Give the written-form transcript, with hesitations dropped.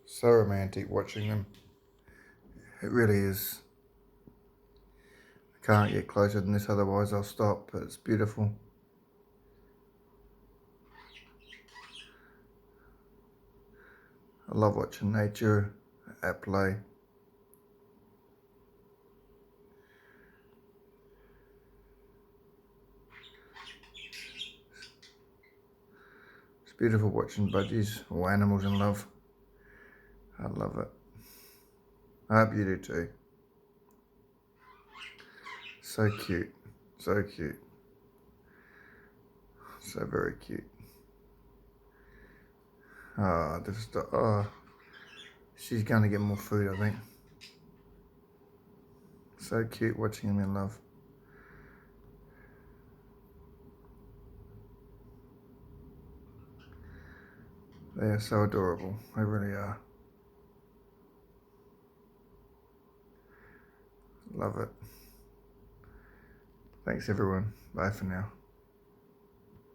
So romantic watching them. It really is. I can't get closer than this, otherwise I'll stop, but it's beautiful. I love watching nature at play. It's beautiful watching budgies or animals in love. I love it. I hope you do too. So cute. So cute. So very cute. She's gonna get more food, I think. So cute watching them in love. They are so adorable. They really are. Love it. Thanks everyone. Bye for now.